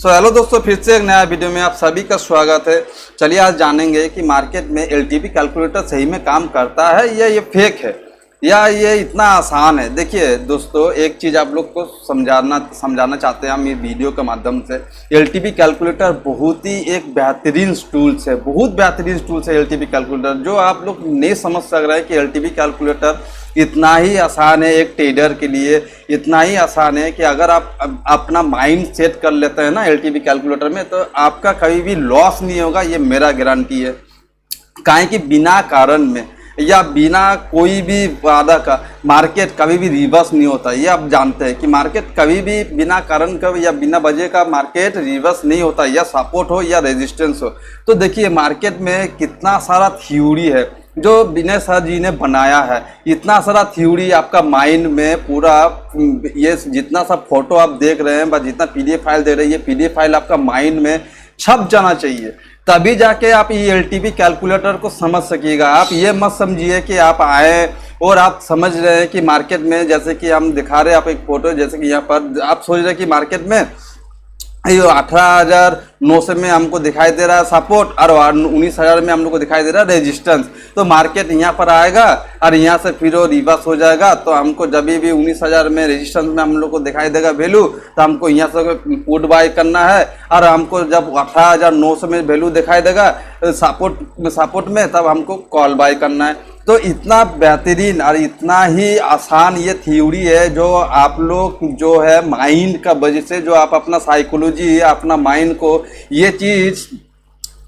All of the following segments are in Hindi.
हेलो दोस्तों, फिर से एक नया वीडियो में आप सभी का स्वागत है। चलिए आज जानेंगे कि मार्केट में एलटीपी कैलकुलेटर सही में काम करता है या ये फेक है या ये इतना आसान है। देखिए दोस्तों, एक चीज़ आप लोग को समझाना चाहते हैं हम ये वीडियो के माध्यम से। एलटीपी कैलकुलेटर बहुत ही एक बेहतरीन टूल्स है, बहुत बेहतरीन टूल्स है एलटीपी कैलकुलेटर। जो आप लोग नहीं समझ सक रहे हैं कि एलटीपी कैलकुलेटर इतना ही आसान है एक ट्रेडर के लिए, इतना ही आसान है कि अगर आप अपना माइंड सेट कर लेते हैं ना एलटीपी कैलकुलेटर में, तो आपका कभी भी लॉस नहीं होगा, ये मेरा गारंटी है। काहे कि बिना कारण में या बिना कोई भी वादा का मार्केट कभी भी रिवर्स नहीं होता। ये आप जानते हैं कि मार्केट कभी भी बिना कारण का या बिना वजह का मार्केट रिवर्स नहीं होता, या सपोर्ट हो या रेजिस्टेंस हो। तो देखिए मार्केट में कितना सारा थ्योरी है जो विनय सर जी ने बनाया है। इतना सारा थ्योरी आपका माइंड में पूरा, ये जितना सा फोटो आप देख रहे हैं, जितना पीडीएफ फाइल दे रहे हैं, ये पीडीएफ फाइल आपका माइंड में छप जाना चाहिए, तभी जाके आप ये एलटीपी कैलकुलेटर को समझ सकिएगा। आप ये मत समझिए कि आप आए और आप समझ रहे हैं कि मार्केट में, जैसे कि हम दिखा रहे हैं आप एक फोटो, जैसे कि यहाँ पर आप सोच रहे हैं कि मार्केट में 18,900 में हमको दिखाई दे रहा है सपोर्ट और 19,000 में हम लोग को दिखाई दे रहा है रेजिस्टेंस। तो मार्केट यहाँ पर आएगा और यहाँ से फिर वो रिवर्स हो जाएगा। तो हमको जब भी 19,000 में रेजिस्टेंस में हम लोग को दिखाई देगा वैल्यू, तो हमको यहाँ से पुट बाय करना है। और हमको जब 18,900 में वैल्यू दिखाई देगा सपोर्ट में, तब हमको कॉल बाय करना है। तो इतना बेहतरीन और इतना ही आसान ये थ्योरी है, जो आप लोग जो है माइंड का वजह से, जो आप अपना साइकोलॉजी, अपना माइंड को ये चीज़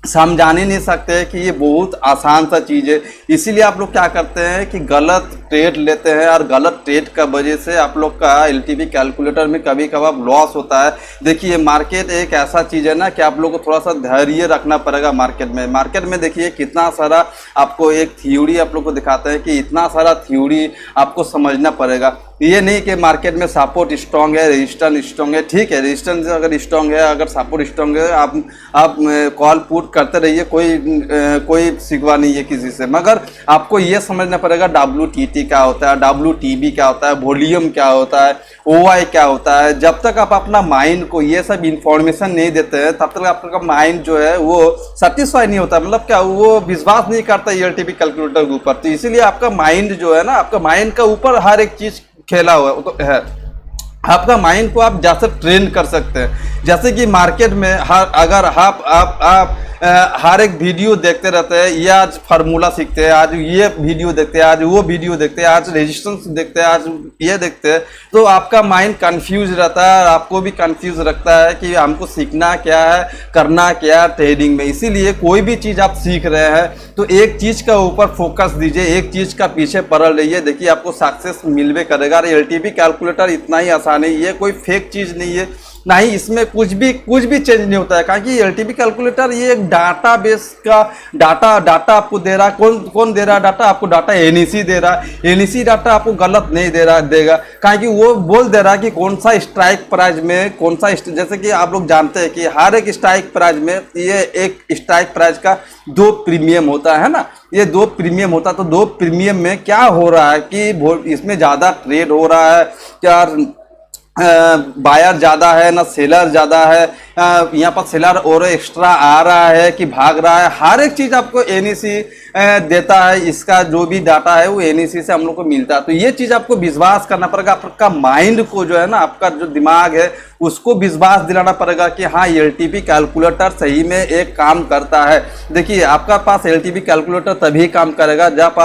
समझाने नहीं सकते कि ये बहुत आसान सा चीज़ है। इसीलिए आप लोग क्या करते हैं कि गलत ट्रेड लेते हैं, और गलत ट्रेड का वजह से आप लोग का एलटीपी कैलकुलेटर में कभी कभार लॉस होता है। देखिए मार्केट एक ऐसा चीज़ है ना कि आप लोग को थोड़ा सा धैर्य रखना पड़ेगा मार्केट में देखिए कितना सारा आपको एक थ्योरी आप लोग को दिखाते हैं कि इतना सारा थ्योरी आपको समझना पड़ेगा। ये नहीं कि मार्केट में सपोर्ट स्ट्रांग है, रेजिस्टेंस स्ट्रांग है, ठीक है, रेजिस्टेंस अगर स्ट्रांग है, अगर सपोर्ट स्ट्रांग है, आप कॉल पुट करते रहिए, कोई शिकवा नहीं है किसी से। मगर आपको ये समझना पड़ेगा WTT क्या होता है, WTB क्या होता है, वॉल्यूम क्या होता है, OI क्या होता है। जब तक आप अपना माइंड को ये सब इंफॉर्मेशन नहीं देते हैं, तब तक आपका माइंड जो है वो सेटिस्फाई नहीं होता, मतलब क्या, वो विश्वास नहीं करता एलटीपी कैलकुलेटर के ऊपर। तो इसीलिए आपका माइंड जो है ना, आपका माइंड का ऊपर हर एक चीज़ खेला हुआ तो है। आपका माइंड को आप जैसे ट्रेन कर सकते हैं, जैसे कि मार्केट में अगर आप हर एक वीडियो देखते रहते हैं, ये आज फार्मूला सीखते हैं, आज ये वीडियो देखते हैं, आज वो वीडियो देखते हैं, आज रेजिस्टेंस देखते हैं, आज ये देखते हैं, तो आपका माइंड कंफ्यूज रहता है और आपको भी कंफ्यूज रखता है कि हमको सीखना क्या है, करना क्या है ट्रेडिंग में। इसीलिए कोई भी चीज़ आप सीख रहे हैं तो एक चीज़ का ऊपर फोकस दीजिए, एक चीज़ का पीछे पड़ल रहिए, देखिए आपको सक्सेस मिलवे करेगा। और एलटीपी कैलकुलेटर इतना ही आसान है, ये कोई फेक चीज़ नहीं है, ना ही इसमें कुछ भी चेंज नहीं होता है। क्योंकि एलटीपी कैलकुलेटर ये एक डाटा बेस का डाटा आपको दे रहा है। कौन दे रहा है डाटा आपको? डाटा एनईसी दे रहा है। एनईसी डाटा आपको गलत नहीं देगा, क्योंकि वो बोल दे रहा है कि कौन सा स्ट्राइक प्राइस में कौन सा, जैसे कि आप लोग जानते हैं कि हर एक स्ट्राइक प्राइस में ये एक स्ट्राइक प्राइस का 2 प्रीमियम होता है ना, ये 2 प्रीमियम होता है। तो 2 प्रीमियम में क्या हो रहा है कि इसमें ज़्यादा ट्रेड हो रहा है क्या, बायर ज़्यादा है ना सेलर ज़्यादा है, यहाँ पर सेलर और एक्स्ट्रा आ रहा है कि भाग रहा है, हर एक चीज़ आपको एनईसी देता है। इसका जो भी डाटा है वो एनईसी से हम लोग को मिलता है। तो ये चीज़ आपको विश्वास करना पड़ेगा, आपका माइंड को जो है ना, आपका जो दिमाग है उसको विश्वास दिलाना पड़ेगा कि हाँ एलटीपी कैलकुलेटर सही में एक काम करता है। देखिए आपका पास एलटीपी कैलकुलेटर तभी काम करेगा जब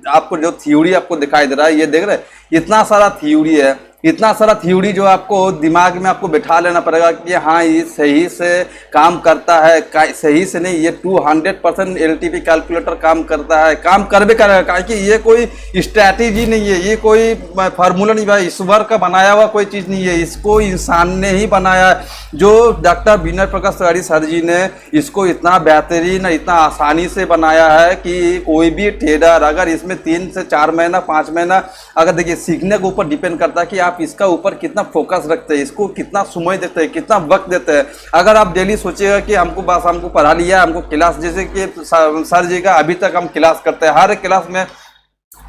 आपको जो थ्योरी आपको दिखाई दे रहा है, ये देख रहे हैं इतना सारा थ्योरी है, इतना सारा थ्योरी जो आपको दिमाग में आपको बैठा लेना पड़ेगा कि हाँ ये सही से काम करता है, सही से नहीं, ये 200% एलटीपी कैलकुलेटर काम करता है, काम कर भी करेगा। क्योंकि ये कोई स्ट्रैटेजी नहीं है, ये कोई फार्मूला नहीं भाई, ईश्वर का बनाया हुआ कोई चीज़ नहीं है, इसको इंसान ने ही बनाया है। जो डॉक्टर विनय प्रकाश तिवारी सर जी ने इसको इतना बेहतरीन, इतना आसानी से बनाया है कि कोई भी ट्रेडर अगर इसमें 3 से 4 महीना 5 महीना, अगर देखिए सीखने के ऊपर डिपेंड करता है कि आप इसका ऊपर कितना फोकस रखते हैं, इसको कितना समय देते हैं, कितना वक्त देते हैं। अगर आप डेली सोचिएगा कि हमको पढ़ा लिया, हमको क्लास, जैसे कि सर जी का अभी तक हम क्लास करते हैं, हर एक क्लास में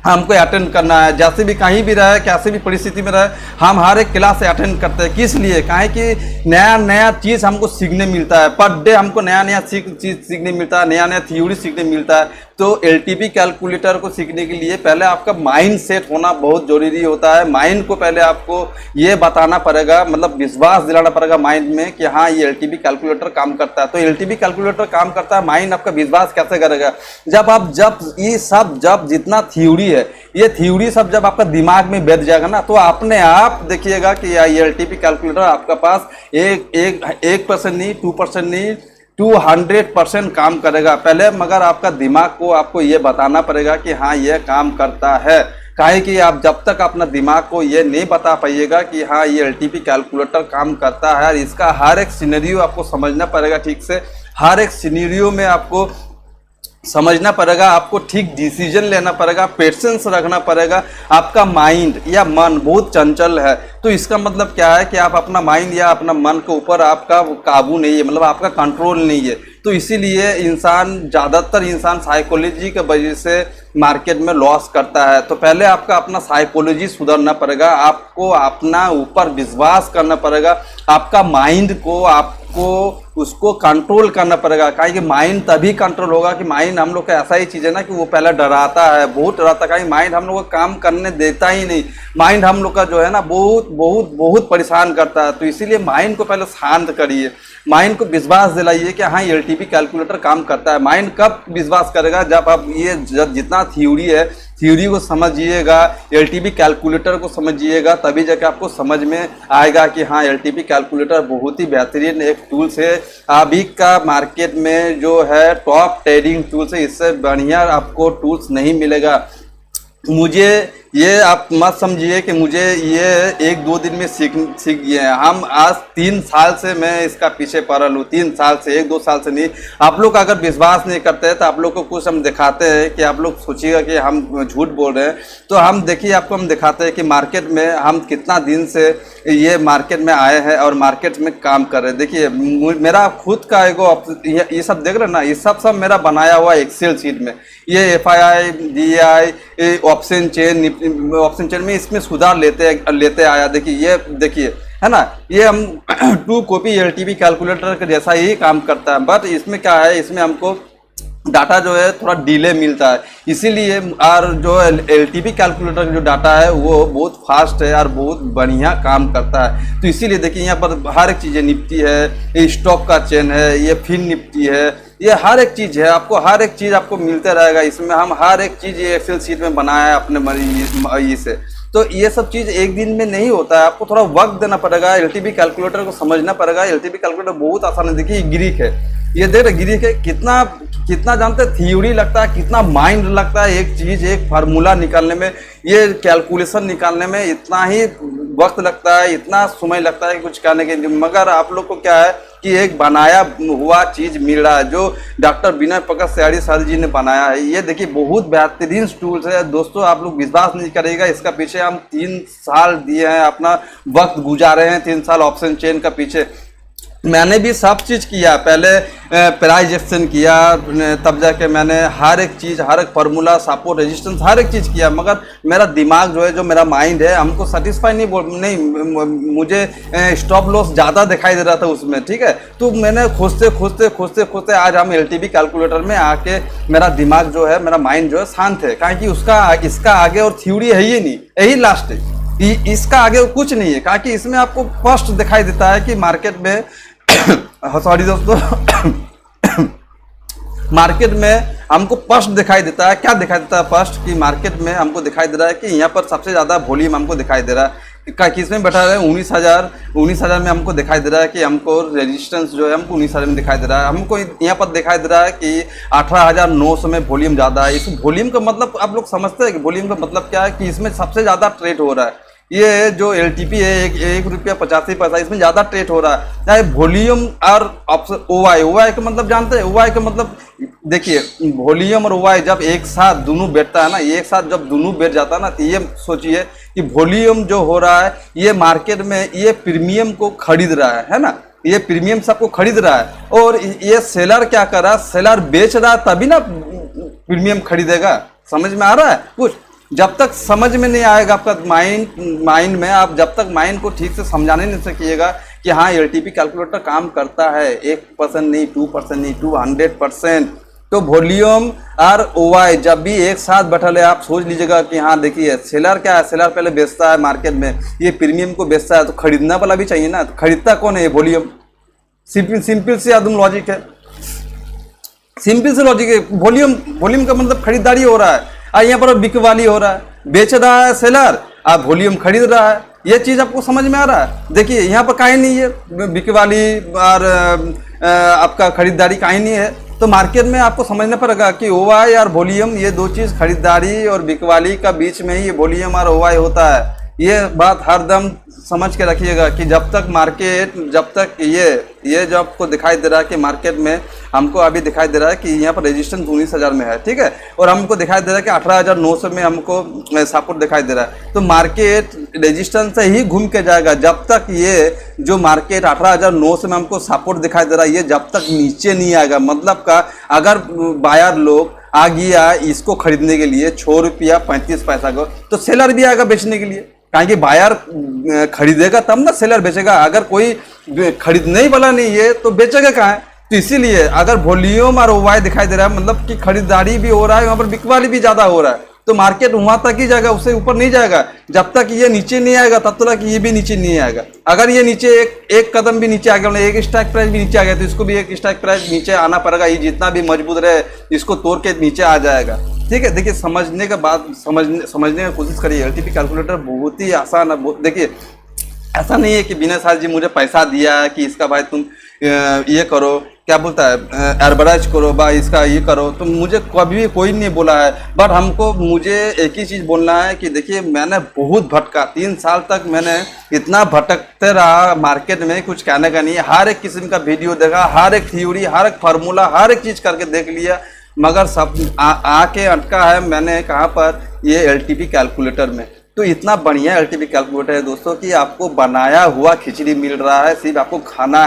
हमको अटेंड करना है, जैसे भी कहीं भी रहे, कैसे भी परिस्थिति में रहे, हम हर एक क्लास से अटेंड करते हैं। किस लिए? काहे कि नया नया चीज़ हमको सीखने मिलता है, पर डे हमको नया नया चीज़ सीखने मिलता है, नया नया थ्योरी सीखने मिलता है। तो एलटीपी कैलकुलेटर को सीखने के लिए पहले आपका माइंड सेट होना बहुत ज़रूरी होता है। माइंड को पहले आपको ये बताना पड़ेगा, मतलब विश्वास दिलाना पड़ेगा माइंड में कि हाँ ये एलटीपी कैलकुलेटर काम करता है। तो एलटीपी कैलकुलेटर काम करता है, माइंड आपका विश्वास कैसे करेगा? जब ये सब जितना थ्योरी है, ये थ्योरी सब जब आपका दिमाग में बैठ जाएगा ना, तो अपने आप देखिएगा कि ये एलटीपी कैलकुलेटर आपका पास 1% नहीं, 2% नहीं, 200% काम करेगा। पहले मगर आपका दिमाग को आपको ये बताना पड़ेगा कि हाँ ये काम करता है। काहे कि आप जब तक अपना दिमाग को ये नहीं बता पाइएगा कि हाँ ये एलटीपी कैलकुलेटर काम करता है, और इसका हर एक सिनेरियो आपको समझना पड़ेगा ठीक से, हर एक सिनेरियो में आपको समझना पड़ेगा, आपको ठीक डिसीजन लेना पड़ेगा, पेशेंस रखना पड़ेगा। आपका माइंड या मन बहुत चंचल है, तो इसका मतलब क्या है कि आप अपना माइंड या अपना मन के ऊपर आपका काबू नहीं है, मतलब आपका कंट्रोल नहीं है। तो इसीलिए ज़्यादातर इंसान साइकोलॉजी के वजह से मार्केट में लॉस करता है। तो पहले आपका अपना साइकोलॉजी सुधारना पड़ेगा, आपको अपना ऊपर विश्वास करना पड़ेगा, आपका माइंड को आपको उसको कंट्रोल करना पड़ेगा। कि माइंड तभी कंट्रोल होगा कि माइंड हम लोग का ऐसा ही चीज़ है ना कि वो पहले डराता है, बहुत डराता है। माइंड हम लोग को काम करने देता ही नहीं, माइंड हम लोग का जो है ना बहुत बहुत बहुत परेशान करता है। तो इसीलिए माइंड को पहले शांत करिए, माइंड को विश्वास दिलाइए कि हाँ ये एलटीपी कैलकुलेटर काम करता है। माइंड कब विश्वास करेगा? जब आप ये जितना थ्योरी है, थ्योरी को समझिएगा, एलटीपी कैलकुलेटर को समझिएगा, तभी जाके आपको समझ में आएगा कि हाँ एलटीपी कैलकुलेटर बहुत ही बेहतरीन एक टूल्स है। अभी का मार्केट में जो है टॉप ट्रेडिंग टूल्स है, इससे बढ़िया आपको टूल्स नहीं मिलेगा। मुझे ये आप मत समझिए कि मुझे ये 1-2 दिन में सीख गए हैं। हम आज 3 साल से मैं इसका पीछे पड़ल हूँ, 3 साल से, 1-2 साल से नहीं। आप लोग अगर विश्वास नहीं करते हैं तो आप लोग को कुछ हम दिखाते हैं कि आप लोग सोचिएगा कि हम झूठ बोल रहे हैं। तो हम देखिए, आपको हम दिखाते हैं कि मार्केट में हम कितना दिन से ये मार्केट में आए हैं और मार्केट में काम कर रहे हैं। देखिए मेरा खुद का एगो ये सब देख रहे हैं ना, ये सब मेरा बनाया हुआ एक्सेल शीट में, ये FII DI ऑप्शन चेन में इसमें सुधार लेते आया। देखिए है ना, ये हम 2 कॉपी एलटीपी कैलकुलेटर के जैसा ही काम करता है, बट इसमें क्या है, इसमें हमको डाटा जो है थोड़ा डिले मिलता है। इसीलिए और जो एलटीपी कैलकुलेटर का जो डाटा है वो बहुत फास्ट है और बहुत बढ़िया काम करता है। तो इसीलिए देखिए यहाँ पर हर एक चीज़ निफ्टी है, ये स्टॉक का चेन है, ये फिन निफ्टी है, ये हर एक चीज़ है, आपको हर एक चीज़ आपको मिलते रहेगा। इसमें हम हर एक चीज़ ये एक्सेल शीट में बनाया है अपने मर्जी से। तो ये सब चीज़ एक दिन में नहीं होता है, आपको थोड़ा वक्त देना पड़ेगा, एलटीपी कैलकुलेटर को समझना पड़ेगा। एलटीपी कैलकुलेटर बहुत आसान है। देखिए ग्रीक है, ये देख रहे ग्रीक है, कितना जानते हैं थ्योरी लगता है, कितना माइंड लगता है एक चीज़, एक फार्मूला निकालने में, ये कैलकुलेशन निकालने में इतना ही वक्त लगता है, इतना समय लगता है कुछ कहने के लिए। मगर आप लोग को क्या है कि एक बनाया हुआ चीज़ मिल रहा है जो डॉक्टर विनय प्रकाश सयाड़ी सर जी ने बनाया है। ये देखिए बहुत बेहतरीन टूल्स है दोस्तों, आप लोग विश्वास नहीं करेगा, इसका पीछे हम 3 साल दिए हैं, अपना वक्त गुजारे हैं 3 साल ऑप्शन चेन का पीछे। मैंने भी सब चीज़ किया, पहले प्राइस एक्शन किया, तब जाके मैंने हर एक चीज़, हर एक फार्मूला, सपोर्ट, रेजिस्टेंस, हर एक चीज़ किया। मगर मेरा दिमाग जो है, जो मेरा माइंड है, हमको सेटिस्फाई नहीं, मुझे स्टॉप लॉस ज़्यादा दिखाई दे रहा था उसमें, ठीक है। तो मैंने खोजते आज हम एलटीपी कैलकुलेटर में आके मेरा दिमाग जो है, मेरा माइंड जो है शांत है, क्योंकि इसका आगे और थ्योरी है ही नहीं, यही लास्ट है, इसका आगे कुछ नहीं है। क्योंकि इसमें आपको फर्स्ट दिखाई देता है कि मार्केट में सॉरी दोस्तों मार्केट में हमको फर्स्ट दिखाई देता है, क्या दिखाई देता है फर्स्ट, कि मार्केट में हमको दिखाई दे रहा है कि यहाँ पर सबसे ज़्यादा वॉल्यूम हमको दिखाई दे रहा है। किसमें बैठा है? 19,000 में हमको दिखाई दे रहा है कि हमको रेजिस्टेंस जो है हमको 19,000 में दिखाई दे रहा है। हमको यहाँ पर दिखाई दे रहा है कि 18,900 में वॉल्यूम ज़्यादा है। इस वॉल्यूम का मतलब आप लोग समझते हैं कि वॉल्यूम का मतलब क्या है, कि इसमें सबसे ज़्यादा ट्रेड हो रहा है। ये जो एलटीपी है, 1 रुपया 85 पैसा, इसमें ज़्यादा ट्रेड हो रहा है। चाहे वॉल्यूम और ऑप्शन ओवाई का मतलब जानते हैं? ओवाई का मतलब देखिए, वॉल्यूम और ओवाई जब एक साथ दोनों बैठता है ना, एक साथ जब दोनों बैठ जाता है ना, तो ये सोचिए कि वॉल्यूम जो हो रहा है, ये मार्केट में ये प्रीमियम को खरीद रहा है ना, ये प्रीमियम सबको खरीद रहा है। और ये सेलर क्या कर रहा है? सेलर बेच रहा है तभी ना प्रीमियम खरीदेगा। समझ में आ रहा है कुछ? जब तक समझ में नहीं आएगा आपका माइंड में, आप जब तक माइंड को ठीक से समझाने नहीं सकिएगा कि हाँ एलटीपी कैलकुलेटर काम करता है 1% नहीं, 2% नहीं, 200%। तो वॉल्यूम और ओवाई जब भी एक साथ बैठल है, आप सोच लीजिएगा कि हाँ देखिए सेलर क्या है, सेलर पहले बेचता है मार्केट में, ये प्रीमियम को बेचता है, तो खरीदना वाला भी चाहिए ना, तो खरीदता कौन है, ये वॉल्यूम। सिंपल से आदम लॉजिक है, सिंपल से लॉजिक है। वॉल्यूम का मतलब खरीदारी हो रहा है, और यहाँ पर बिकवाली हो रहा है, बेच रहा है सेलर, आप वॉल्यूम खरीद रहा है। ये चीज़ आपको समझ में आ रहा है। देखिए यहाँ पर काहे नहीं है बिकवाली और आपका खरीदारी काहे नहीं है, तो मार्केट में आपको समझना पड़ेगा कि ओवाई और वॉल्यूम, ये दो चीज़ खरीदारी और बिकवाली का बीच में ही वॉल्यूम और ओवाई होता है। ये बात हरदम समझ के रखिएगा कि जब तक मार्केट, जब तक ये जो आपको दिखाई दे रहा है कि मार्केट में हमको अभी दिखाई दे रहा है कि यहाँ पर रेजिस्टेंस 19,000 में है, ठीक है, और हमको दिखाई दे रहा है कि 18,900 में हमको सपोर्ट दिखाई दे रहा है, तो मार्केट रेजिस्टेंस से ही घूम के जाएगा। जब तक ये जो मार्केट 18,900 में हमको सपोर्ट दिखाई दे रहा है, ये जब तक नीचे नहीं आएगा, मतलब का अगर बायर लोग आ गया इसको खरीदने के लिए ₹6.35 को, तो सेलर भी आएगा बेचने के लिए, कहीं कि बायर खरीदेगा तब ना सेलर बेचेगा। अगर कोई खरीदने ही वाला नहीं है तो बेचेगा कहाँ है। तो इसीलिए अगर वॉल्यूम और ओवाई दिखाई दे रहा है, मतलब कि खरीदारी भी हो रहा है, वहाँ पर बिकवाली भी ज़्यादा हो रहा है, तो मार्केट वहाँ तक ही जाएगा, उससे ऊपर नहीं जाएगा। जब तक ये नीचे नहीं आएगा तब तक ये भी नीचे नहीं आएगा। अगर ये नीचे एक कदम भी नीचे आ गया, मतलब एक स्ट्राइक प्राइस भी नीचे आ गया, तो इसको भी एक स्ट्राइक प्राइस नीचे आना पड़ेगा। ये जितना भी मजबूत रहे इसको तोड़ के नीचे आ जाएगा, ठीक है। देखिए समझने का बात समझने की कोशिश करिए। एलटीपी कैलकुलेटर बहुत ही आसान है। देखिए ऐसा नहीं है कि विनय सर जी मुझे पैसा दिया है कि इसका भाई तुम ये करो, क्या बोलता है, एवरेज करो भाई, इसका ये करो, तो मुझे कभी भी कोई नहीं बोला है। बट मुझे एक ही चीज़ बोलना है कि देखिए मैंने बहुत भटका, 3 साल तक मैंने इतना भटकते रहा मार्केट में, कुछ कहने का नहीं है। हर एक किस्म का वीडियो देखा, हर एक थ्योरी, हर एक फार्मूला, हर एक चीज़ करके देख लिया, मगर सब आके अटका है मैंने कहाँ पर, ये एलटीपी कैलकुलेटर में। तो इतना बढ़िया एलटीपी कैलकुलेटर है दोस्तों कि आपको बनाया हुआ खिचड़ी मिल रहा है। सिर्फ आपको खाना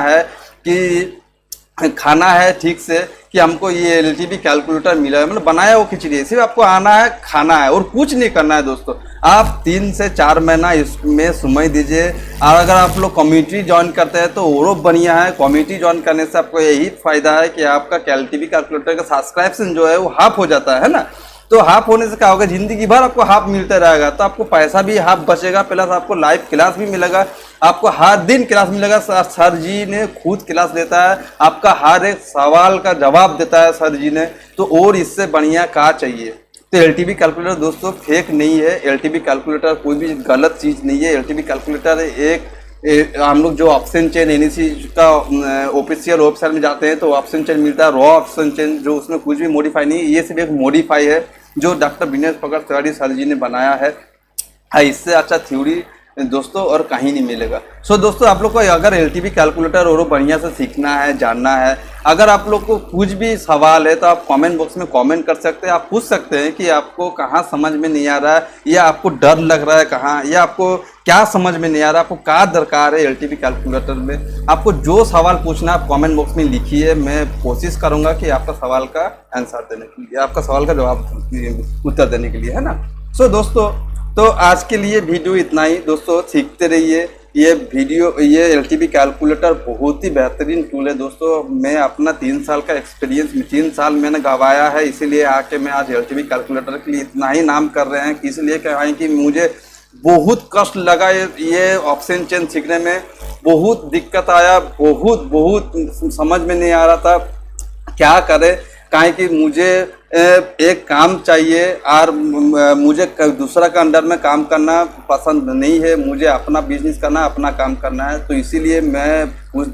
है ठीक से कि हमको ये एलटीपी कैलकुलेटर मिला है, मतलब बनाया हुआ खिचड़ी है। सिर्फ आपको आना है, खाना है, और कुछ नहीं करना है दोस्तों। आप 3 से 4 महीना इसमें समय दीजिए, और अगर आप लोग कम्युनिटी ज्वाइन करते हैं तो और बढ़िया है। कम्युनिटी ज्वाइन करने से आपको यही फायदा है कि आपका एलटीपी कैलकुलेटर का सब्सक्रिप्शन जो है वो हाफ हो जाता है ना। तो हाफ होने से क्या होगा, जिंदगी भर आपको हाफ मिलता रहेगा, तो आपको पैसा भी हाफ बचेगा, प्लस आपको लाइव क्लास भी मिलेगा, आपको हर दिन क्लास मिलेगा। सर जी ने खुद क्लास देता है, आपका हर एक सवाल का जवाब देता है सर जी ने, तो और इससे बढ़िया क्या चाहिए। तो एलटीपी कैलकुलेटर दोस्तों फेक नहीं है, एलटीपी कैलकुलेटर कोई भी गलत चीज़ नहीं है। एलटीपी कैलकुलेटर हम लोग जो ऑप्शन चेन एनईसी का ऑफिशियल वेबसाइट में जाते हैं तो ऑप्शन चेन मिलता है, रॉ ऑप्शन चेन, जो उसमें कुछ भी मॉडिफाई नहीं है। ये सिर्फ एक मॉडिफाई है जो डॉक्टर विनय पकड़ तिवारी सर जी ने बनाया है। इससे अच्छा थ्योरी दोस्तों और कहीं नहीं मिलेगा। सो दोस्तों आप लोग को अगर एलटीपी कैलकुलेटर और बढ़िया से सीखना है, जानना है, अगर आप लोग को कुछ भी सवाल है तो आप कमेंट बॉक्स में कमेंट कर सकते हैं। आप पूछ सकते हैं कि आपको कहाँ समझ में नहीं आ रहा है, या आपको डर लग रहा है कहाँ, या आपको क्या समझ में नहीं आ रहा है, आपको क्या दरकार है एलटीपी कैलकुलेटर में। आपको जो सवाल पूछना है आप कमेंट बॉक्स में लिखिए, मैं कोशिश करूँगा कि आपका सवाल का आंसर देने के लिए, आपका सवाल का जवाब उत्तर देने के लिए, है ना। सो दोस्तों तो आज के लिए वीडियो इतना ही दोस्तों, सीखते रहिए। ये एलटीपी कैलकुलेटर बहुत ही बेहतरीन टूल है दोस्तों। मैं अपना 3 साल का एक्सपीरियंस 3 साल मैंने गवाया है, इसीलिए आके मैं आज एलटीपी कैलकुलेटर के लिए इतना ही नाम कर रहे हैं। इसलिए कहें कि मुझे बहुत कष्ट लगा ये ऑप्शन चेन सीखने में, बहुत दिक्कत आया, बहुत समझ में नहीं आ रहा था क्या करे, काहे कि मुझे एक काम चाहिए और मुझे दूसरा का अंडर में काम करना पसंद नहीं है, मुझे अपना बिजनेस करना, अपना काम करना है। तो इसीलिए मैं कुछ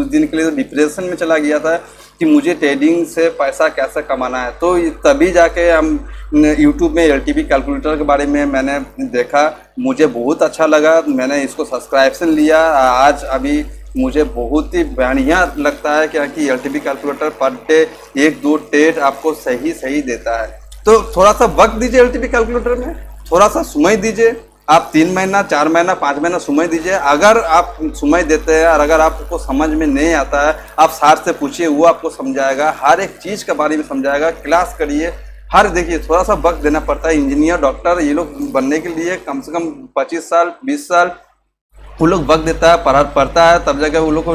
दिन के लिए डिप्रेशन में चला गया था कि मुझे ट्रेडिंग से पैसा कैसे कमाना है। तो तभी जाके हम यूट्यूब में एलटीपी कैलकुलेटर के बारे में मैंने देखा, मुझे बहुत अच्छा लगा, मैंने इसको सब्सक्रिप्शन लिया। आज अभी मुझे बहुत ही बढ़िया लगता है क्योंकि LTP calculator per day 1-2 trade आपको सही देता है। तो थोड़ा सा वक्त दीजिए एलटीपी कैलकुलेटर में, थोड़ा सा समय दीजिए। आप 3 महीना, 4 महीना, 5 महीना समय दीजिए। अगर आप समय देते हैं और अगर आपको समझ में नहीं आता है, आप सर से पूछिए, वो आपको समझाएगा, हर एक चीज़ के बारे में समझाएगा। क्लास करिए, हर देखिए थोड़ा सा वक्त देना पड़ता है। इंजीनियर डॉक्टर ये लोग बनने के लिए कम से कम 25 साल 20 साल वो लोग वक्त देता है, पढ़ता है, तब जाके वो लोग को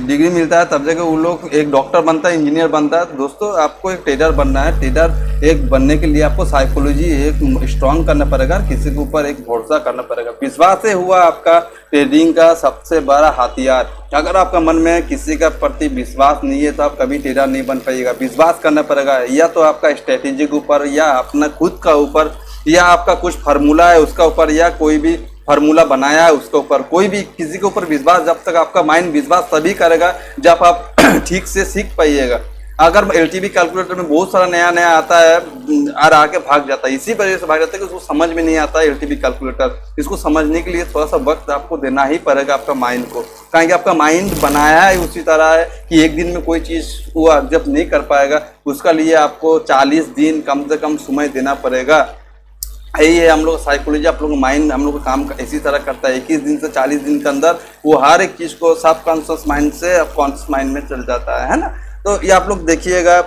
डिग्री मिलता है, तब जाके वो लोग एक डॉक्टर बनता है, इंजीनियर बनता है। तो दोस्तों आपको एक ट्रेडर बनना है। ट्रेडर एक बनने के लिए आपको साइकोलॉजी एक स्ट्रांग करना पड़ेगा, किसी के ऊपर एक भरोसा करना पड़ेगा। विश्वास से हुआ आपका ट्रेडिंग का सबसे बड़ा हथियार। अगर आपका मन में किसी का प्रति विश्वास नहीं है तो आप कभी ट्रेडर नहीं बन पाइएगा। विश्वास करना पड़ेगा, या तो आपका स्ट्रेटेजी के ऊपर, या अपना खुद का ऊपर, या आपका कुछ फार्मूला है उसका ऊपर, या कोई भी फार्मूला बनाया है उसके ऊपर। कोई भी किसी के ऊपर विश्वास, जब तक आपका माइंड विश्वास तभी करेगा जब आप ठीक से सीख पाइएगा। अगर एलटीवी कैलकुलेटर में बहुत सारा नया नया आता है और आके भाग जाता है, इसी वजह से भाग जाता है कि उसको समझ में नहीं आता है एलटीवी कैलकुलेटर। इसको समझने के लिए थोड़ा सा वक्त आपको देना ही पड़ेगा आपका माइंड को, कारण कि आपका माइंड बनाया है उसी तरह है कि एक दिन में कोई चीज़ वो जब नहीं कर पाएगा, उसका लिए आपको 40 दिन कम से कम समय देना पड़ेगा। यही है हम लोग साइकोलॉजी, आप लोग माइंड हम लोग का काम इसी तरह करता है। 21 दिन से 40 दिन के अंदर वो हर एक चीज़ को सब कॉन्शियस माइंड से अब कॉन्शियस माइंड में चल जाता है ना। तो ये आप लोग देखिएगा,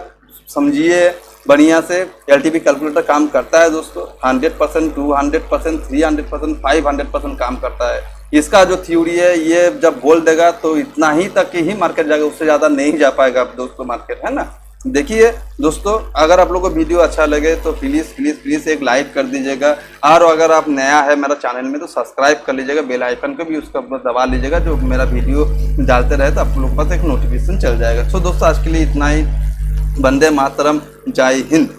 समझिए बढ़िया से। एलटीवी कैलकुलेटर काम करता है दोस्तों 100%, 200%, 300%, 500% काम करता है। इसका जो थ्योरी है ये जब बोल देगा तो इतना ही तक ही मार्केट जाएगा, उससे ज़्यादा नहीं जा पाएगा दोस्तों मार्केट, है ना। देखिए दोस्तों, अगर आप लोगों को वीडियो अच्छा लगे तो प्लीज़ प्लीज़ प्लीज़ एक लाइक कर दीजिएगा, और अगर आप नया है मेरा चैनल में तो सब्सक्राइब कर लीजिएगा, बेल आइकन को भी उसका दबा लीजिएगा, जो मेरा वीडियो डालते रहे तो आप लोगों के पास एक नोटिफिकेशन चल जाएगा। सो दोस्तों आज के लिए इतना ही। वंदे मातरम, जय हिंद।